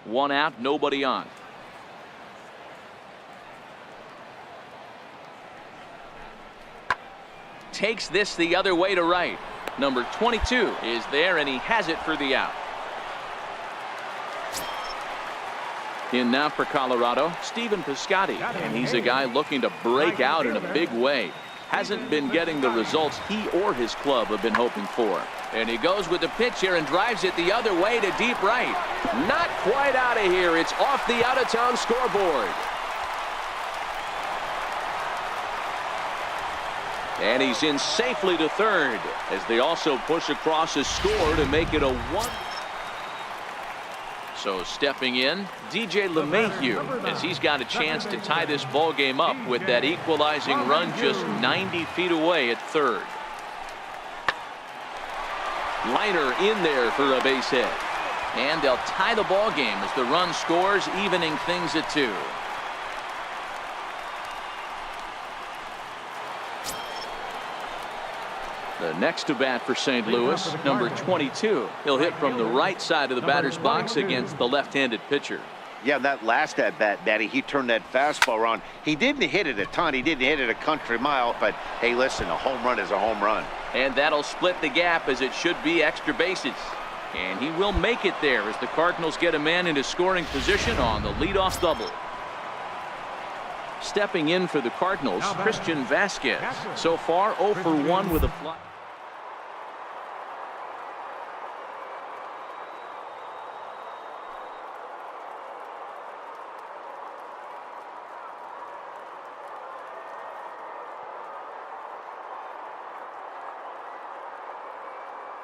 1 out, nobody on. Takes this the other way to right. Number 22 is there, and he has it for the out. In now for Colorado, Stephen Piscotty, and he's a guy looking to break out in a big way. Hasn't been getting the results he or his club have been hoping for. And he goes with the pitch here and drives it the other way to deep right. Not quite out of here. It's off the out-of-town scoreboard. And he's in safely to third as they also push across his score to make it a 1. So stepping in, DJ LeMahieu, as he's got a chance to tie this ball game up with that equalizing run just 90 feet away at third. Liner in there for a base hit. And they'll tie the ball game as the run scores, evening things at 2. The next to bat for St. Louis, number 22. He'll hit from the right side of the batter's box against the left-handed pitcher. Yeah, that last at bat, Daddy, he turned that fastball around. He didn't hit it a ton. He didn't hit it a country mile. But, hey, listen, a home run is a home run. And that'll split the gap as it should be extra bases. And he will make it there as the Cardinals get a man into scoring position on the leadoff double. Stepping in for the Cardinals, Christian Vasquez. So far, 0 for 1 with a fly.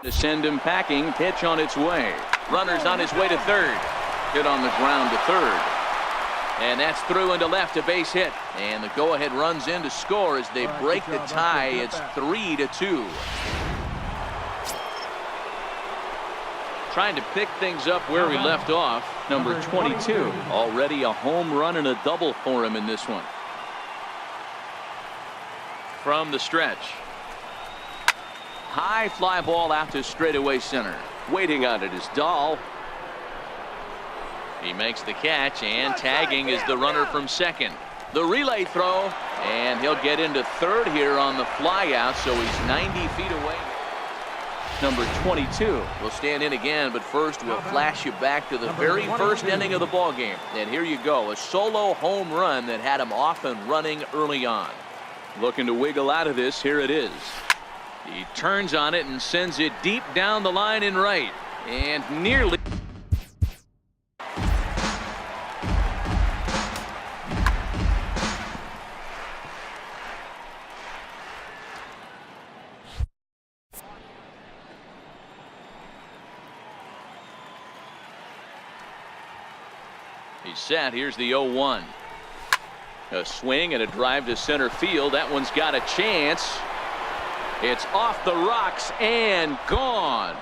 To send him packing. Pitch on its way. Runners on his way to third. Hit on the ground to third. And that's through into left, a base hit. And the go-ahead runs in to score as they break the tie. It's 3-2. Trying to pick things up where we left off. Number 22. Already a home run and a double for him in this one. From the stretch. High fly ball out to straightaway center. Waiting on it is Dahl. He makes the catch, and tagging is the runner from second. The relay throw, and he'll get into third here on the fly out, so he's 90 feet away. Number 22 will stand in again, but first we'll flash you back to the very first inning of the ball game. And here you go, a solo home run that had him off and running early on. Looking to wiggle out of this, here it is. He turns on it and sends it deep down the line in right, and nearly. He's set. Here's the 0-1. A swing and a drive to center field. That one's got a chance. It's off the rocks and gone.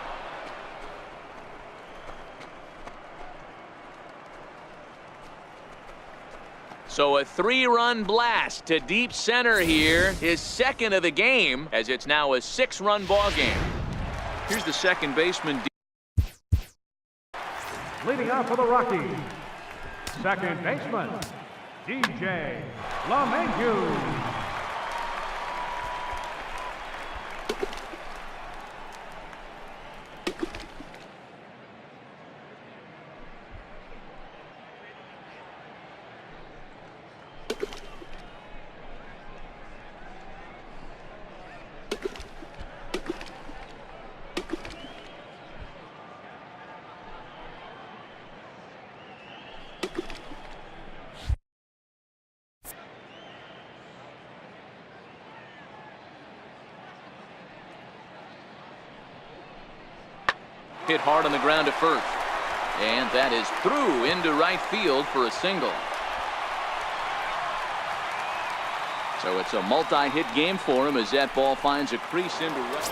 So a 3-run blast to deep center here. His second of the game, as it's now a 6-run ball game. Here's the second baseman. Leading off for the Rockies, second baseman, DJ LeMahieu. Hit hard on the ground to first. And that is through into right field for a single. So it's a multi-hit game for him as that ball finds a crease into right.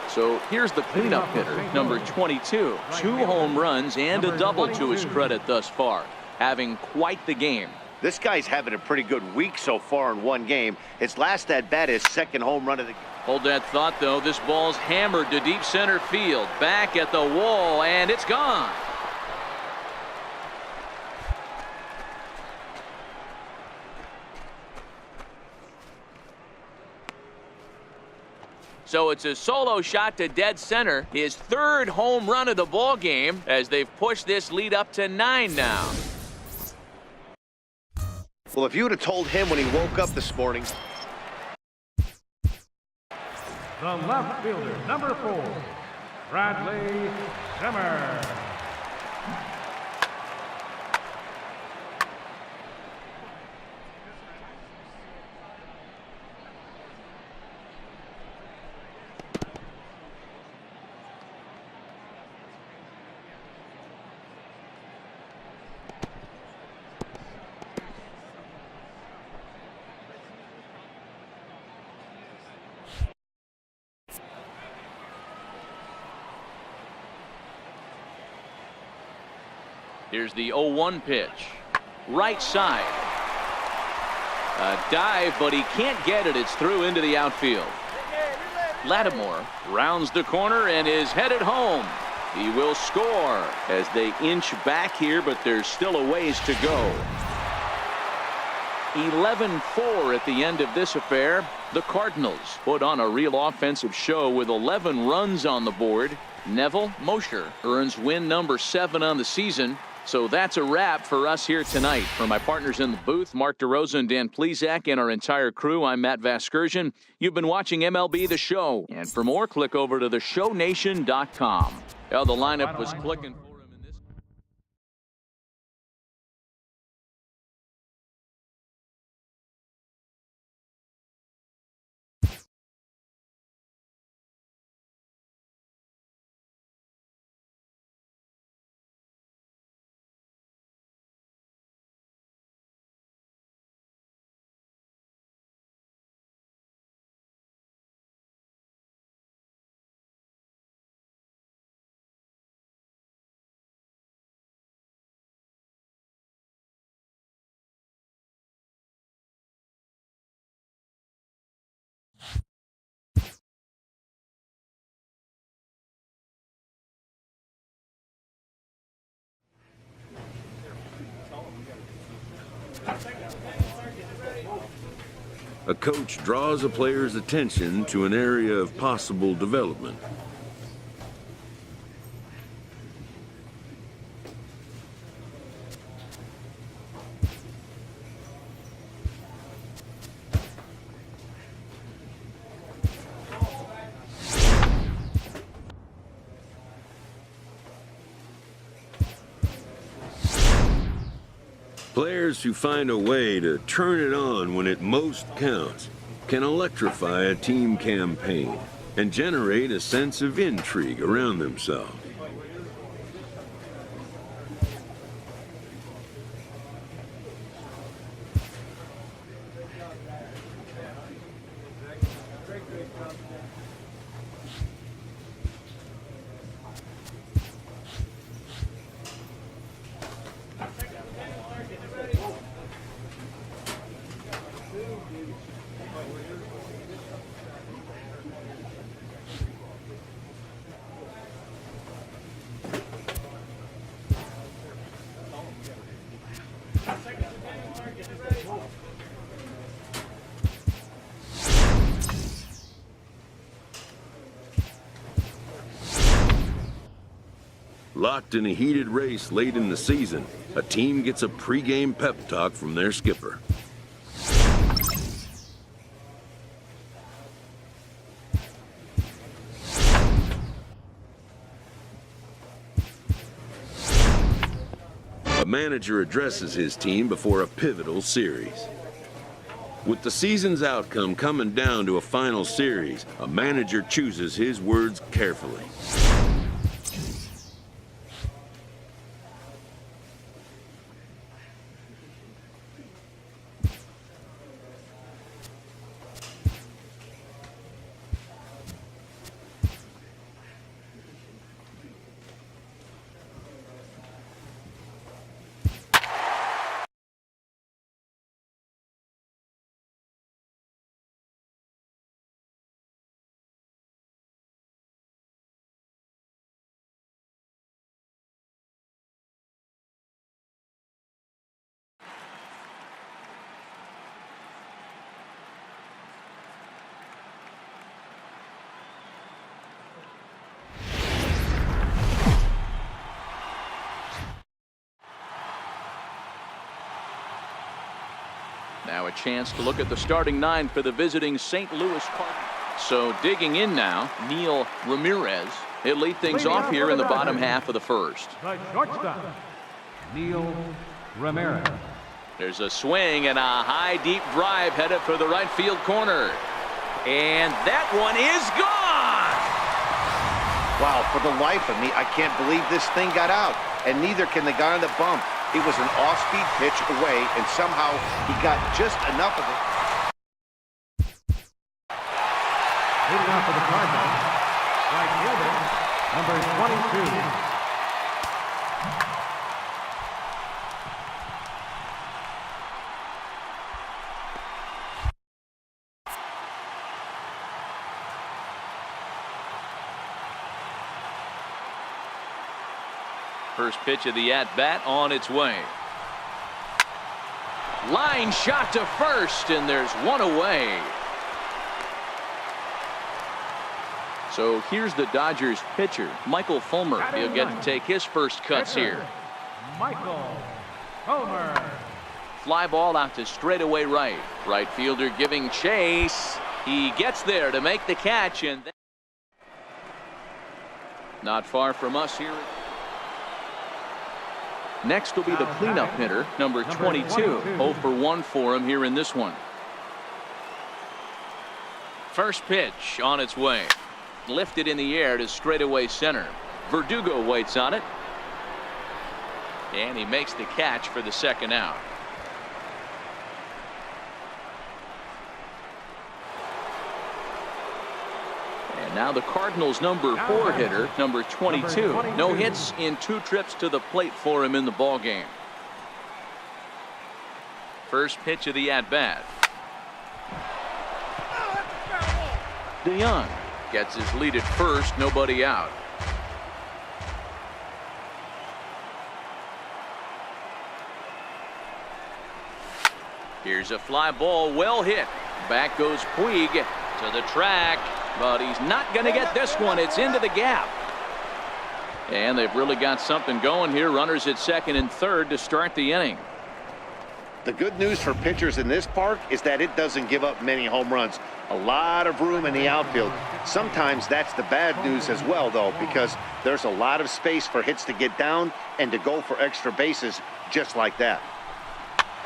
So here's the cleanup hitter, number 22. 2 home runs and a double to his credit thus far. Having quite the game. This guy's having a pretty good week so far in one game. His last at bat is second home run of the game. Hold that thought, though. This ball's hammered to deep center field. Back at the wall, and it's gone. So it's a solo shot to dead center, his third home run of the ball game, as they've pushed this lead up to 9 now. Well, if you would have told him when he woke up this morning. The left fielder, number 4, Bradley Zimmer. Here's the 0-1 pitch. Right side. A dive, but he can't get it. It's through into the outfield. Lattimore rounds the corner and is headed home. He will score as they inch back here, but there's still a ways to go. 11-4 at the end of this affair. The Cardinals put on a real offensive show with 11 runs on the board. Neville Mosher earns win number 7 on the season. So that's a wrap for us here tonight. For my partners in the booth, Mark DeRosa and Dan Plesac, and our entire crew, I'm Matt Vasgersian. You've been watching MLB The Show. And for more, click over to theshownation.com. Well, the lineup was clicking for him in this. A coach draws a player's attention to an area of possible development. Players who find a way to turn it on when it most counts can electrify a team campaign and generate a sense of intrigue around themselves. Locked in a heated race late in the season, a team gets a pregame pep talk from their skipper. A manager addresses his team before a pivotal series. With the season's outcome coming down to a final series, a manager chooses his words carefully. a chance to look at the starting 9 for the visiting St. Louis Cardinals. So digging in now, Neil Ramirez. He'll lead things off here in the bottom half of the first. The shortstop, Neil Ramirez. There's a swing and a high deep drive headed for the right field corner. And that one is gone. Wow, for the life of me, I can't believe this thing got out. And neither can the guy on the bump. It was an off-speed pitch away, and somehow he got just enough of it. Leading off for the Cardinals, right fielder, number 22. First pitch of the at-bat on its way. Line shot to first, and there's one away. So here's the Dodgers pitcher, Michael Fulmer. He'll get to take his first cuts here. Michael Fulmer. Fly ball out to straightaway right. Right fielder giving chase. He gets there to make the catch, and not far from us here. Next will be the cleanup hitter, number 22. 0 for 1 for him here in this one. First pitch on its way. Lifted in the air to straightaway center. Verdugo waits on it. And he makes the catch for the second out. And now the Cardinals' number 4 hitter, number 22. No hits in 2 trips to the plate for him in the ballgame. First pitch of the at-bat. DeYoung gets his lead at first, nobody out. Here's a fly ball, well hit. Back goes Puig to the track, but he's not going to get this one. It's into the gap. And they've really got something going here. Runners at second and third to start the inning. The good news for pitchers in this park is that it doesn't give up many home runs. A lot of room in the outfield. Sometimes that's the bad news as well, though, because there's a lot of space for hits to get down and to go for extra bases just like that.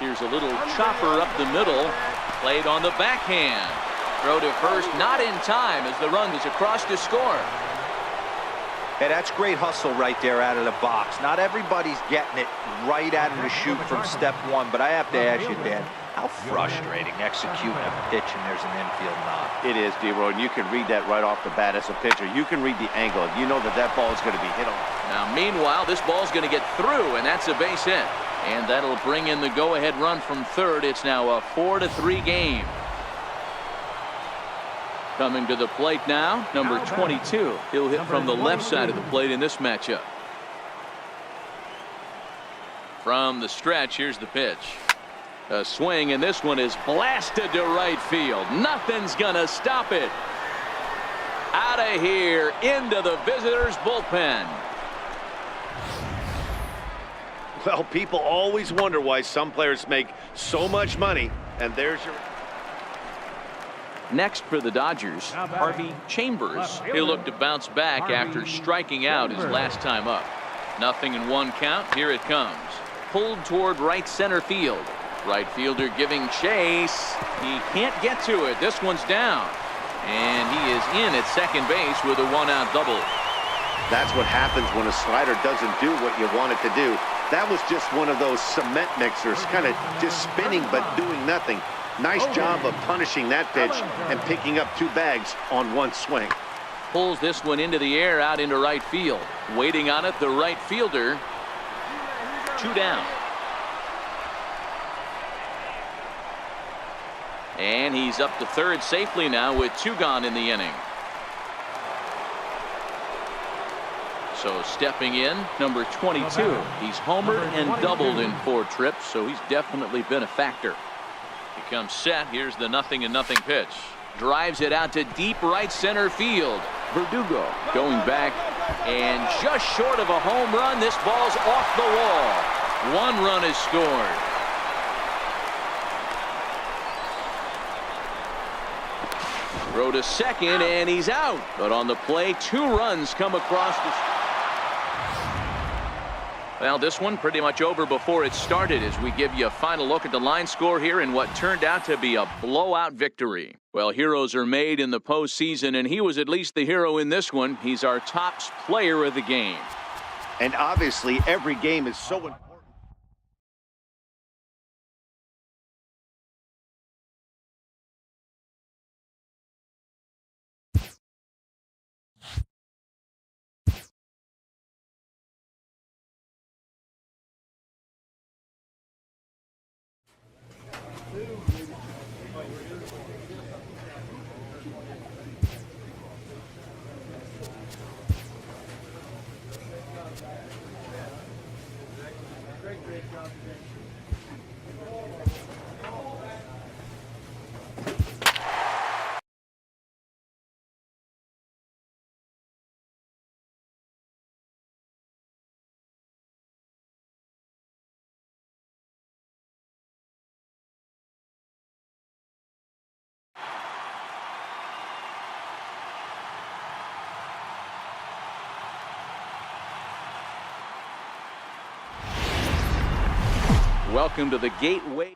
Here's a little chopper up the middle. Played on the backhand. Throw to first, not in time as the run is across to score. Hey, that's great hustle right there out of the box. Not everybody's getting it right out of the chute from step one, but I have to ask you, Dan, how frustrating executing a pitch and there's an infield knock. It is, D-Roy, and you can read that right off the bat as a pitcher. You can read the angle. You know that that ball is going to be hit on. Now, meanwhile, this ball's going to get through, and that's a base hit. And that'll bring in the go-ahead run from third. It's now a 4-3 game. Coming to the plate now, number 22. He'll hit from the left side of the plate in this matchup. From the stretch, here's the pitch. A swing, and this one is blasted to right field. Nothing's gonna stop it. Out of here, into the visitors' bullpen. Well, people always wonder why some players make so much money, and there's your... Next for the Dodgers, Harvey Chambers. He'll look to bounce back after striking out his last time up. 0-1 count. Here it comes. Pulled toward right center field. Right fielder giving chase. He can't get to it. This one's down. And he is in at second base with a 1-out double. That's what happens when a slider doesn't do what you want it to do. That was just one of those cement mixers, kind of just spinning but doing nothing. Nice job of punishing that pitch and picking up 2 bags on 1 swing. Pulls this one into the air out into right field. Waiting on it, the right fielder. 2 down. And he's up to third safely now with 2 gone in the inning. So stepping in, number 22. He's homered and doubled in 4 trips, so he's definitely been a factor. He comes set. Here's the 0-0 pitch. Drives it out to deep right center field. Verdugo going back and just short of a home run. This ball's off the wall. 1 run is scored. Throw to second, and he's out. But on the play, 2 runs come across the... Well, this one pretty much over before it started as we give you a final look at the line score here in what turned out to be a blowout victory. Well, heroes are made in the postseason, and he was at least the hero in this one. He's our top player of the game. And obviously, every game is so important. Welcome to the Gateway.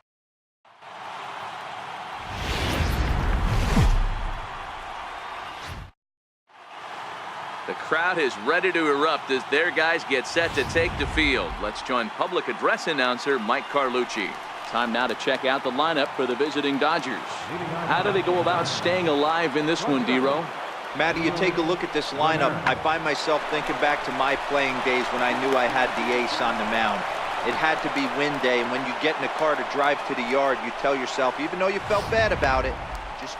The crowd is ready to erupt as their guys get set to take the field. Let's join public address announcer Mike Carlucci. Time now to check out the lineup for the visiting Dodgers. How do they go about staying alive in this one, D-Row? Matty, you take a look at this lineup. I find myself thinking back to my playing days when I knew I had the ace on the mound. It had to be win day, and when you get in the car to drive to the yard, you tell yourself, even though you felt bad about it, just...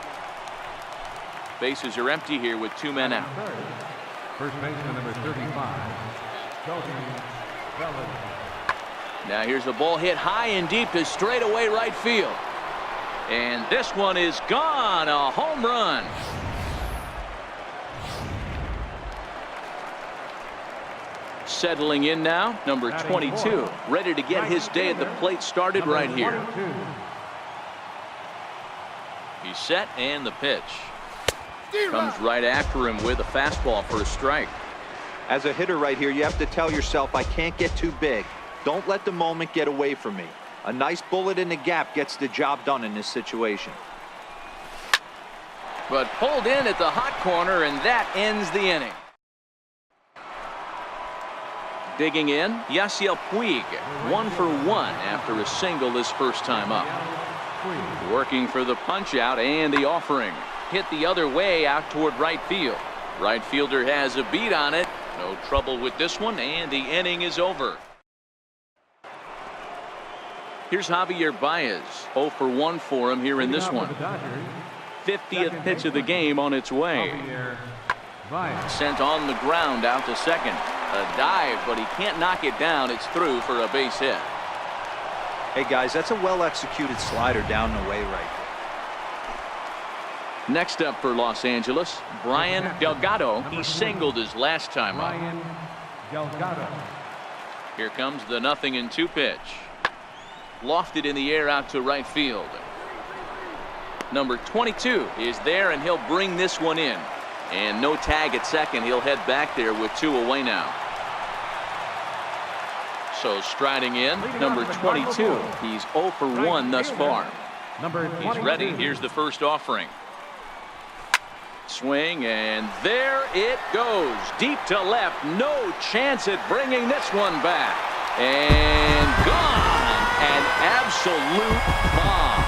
Bases are empty here with 2 men out. First baseman number 35, Now here's the ball hit high and deep to straightaway right field. And this one is gone, a home run. Settling in now, number 22, ready to get his day at the plate started right here. He's set, and the pitch. Comes right after him with a fastball for a strike. As a hitter right here, you have to tell yourself, I can't get too big. Don't let the moment get away from me. A nice bullet in the gap gets the job done in this situation. But pulled in at the hot corner, and that ends the inning. Digging in, Yasiel Puig, 1 for 1 after a single his first time up. Working for the punch out and the offering. Hit the other way out toward right field. Right fielder has a beat on it. No trouble with this one, and the inning is over. Here's Javier Baez, 0 for 1 for him here in this one. 50th pitch of the game on its way. Sent on the ground out to second. A dive, but he can't knock it down. It's through for a base hit. Hey, guys, that's a well-executed slider down the way right there. Next up for Los Angeles, Brian Delgado. He singled his last time up. Here comes the 0-2 pitch. Lofted in the air out to right field. Number 22 is there, and he'll bring this one in. And no tag at second. He'll head back there with 2 away now. So striding in, number 22. He's 0 for 1 thus far. He's ready. Here's the first offering. Swing, and there it goes. Deep to left. No chance at bringing this one back. And gone. An absolute bomb.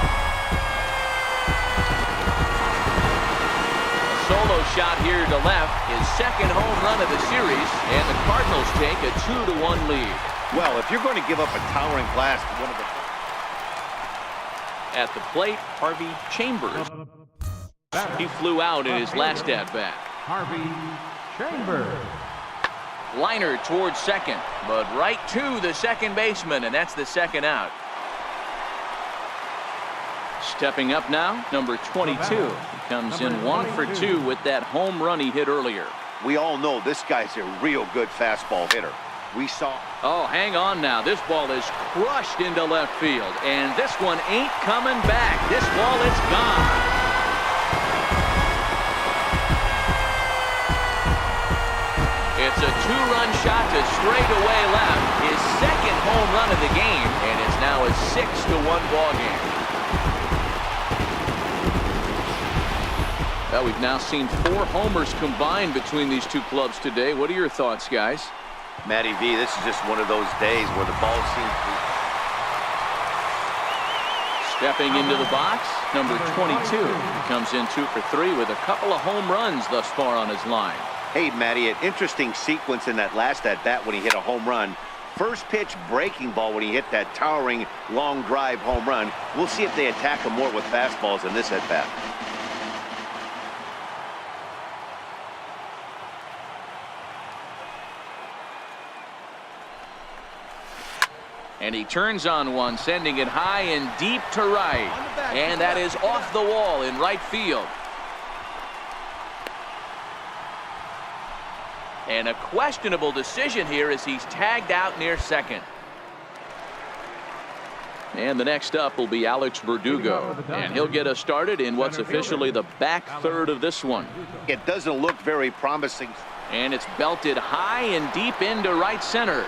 Solo shot here to left, his second home run of the series, and the Cardinals take a 2-1 lead. Well, if you're going to give up a towering blast to one of the... At the plate, Harvey Chambers. He flew out in his last at-bat. Harvey Chambers. Liner towards second, but right to the second baseman, and that's the second out. Stepping up now, number 22. He comes in 1 for 2 with that home run he hit earlier. We all know this guy's a real good fastball hitter. We saw... Oh, hang on now. This ball is crushed into left field, and this one ain't coming back. This ball is gone. a two-run shot to straightaway left. His second home run of the game, and it's now a 6-1 ball game. Well, we've now seen 4 homers combined between these two clubs today. What are your thoughts, guys? Matty V, this is just one of those days where the ball seems to... Stepping into the box, number 22. He comes in 2 for 3 with a couple of home runs thus far on his line. Hey, Matty, an interesting sequence in that last at-bat when he hit a home run. First pitch breaking ball when he hit that towering long drive home run. We'll see if they attack him more with fastballs in this at-bat. And he turns on one, sending it high and deep to right. And that is off the wall in right field. And a questionable decision here as he's tagged out near second. And the next up will be Alex Verdugo. And he'll get us started in what's officially the back third of this one. It doesn't look very promising. And it's belted high and deep into right center.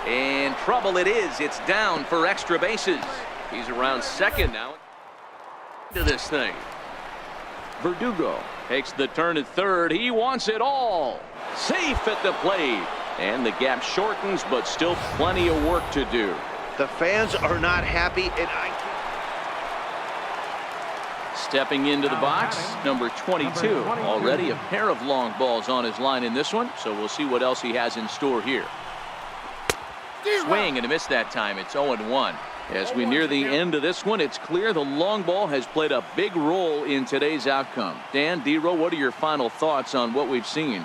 And trouble it is. It's down for extra bases. He's around second now to this thing. Verdugo takes the turn at third. He wants it all. Safe at the plate. And the gap shortens, but still plenty of work to do. The fans are not happy, and Stepping into the box, number 22. Already a pair of long balls on his line in this one, so we'll see what else he has in store here. Swing and a miss that time. It's 0-1. As we near the end of this one, it's clear the long ball has played a big role in today's outcome. Dan, D-Row, what are your final thoughts on what we've seen?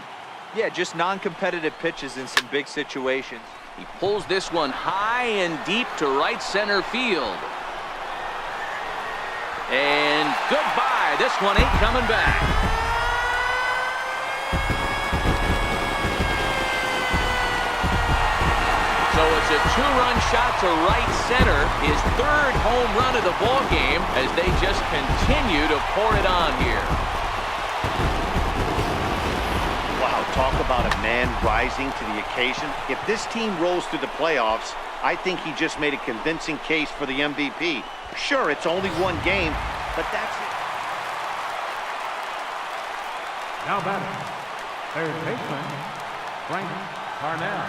Yeah, just non-competitive pitches in some big situations. He pulls this one high and deep to right center field. And goodbye. This one ain't coming back. So it's a two-run shot to right center, his third home run of the ball game, as they just continue to pour it on here. wow, talk about a man rising to the occasion. If this team rolls to the playoffs, I think he just made a convincing case for the MVP. Sure, it's only one game, but that's it. Now batting, third baseman, Frank Parnell.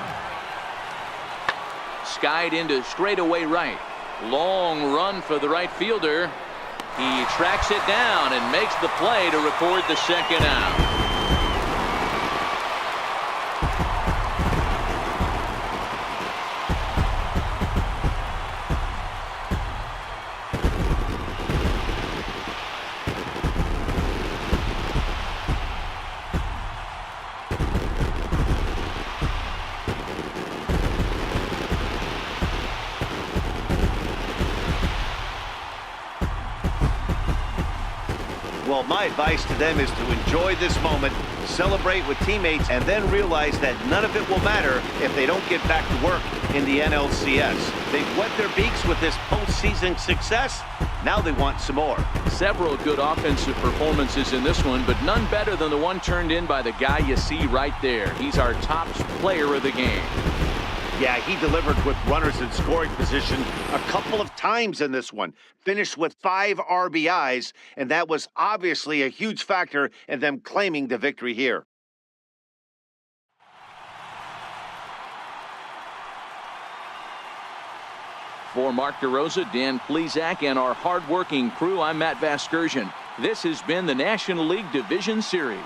Skied into straightaway right. Long run for the right fielder. He tracks it down and makes the play to record the second out. Well, my advice to them is to enjoy this moment, celebrate with teammates, and then realize that none of it will matter if they don't get back to work in the NLCS. They've wet their beaks with this postseason success. Now they want some more. Several good offensive performances in this one, but none better than the one turned in by the guy you see right there. He's our top player of the game. Yeah, he delivered with runners in scoring position a couple of times in this one. Finished with 5 RBIs, and that was obviously a huge factor in them claiming the victory here. For Mark DeRosa, Dan Plesac, and our hard-working crew, I'm Matt Vasgersian. This has been the National League Division Series.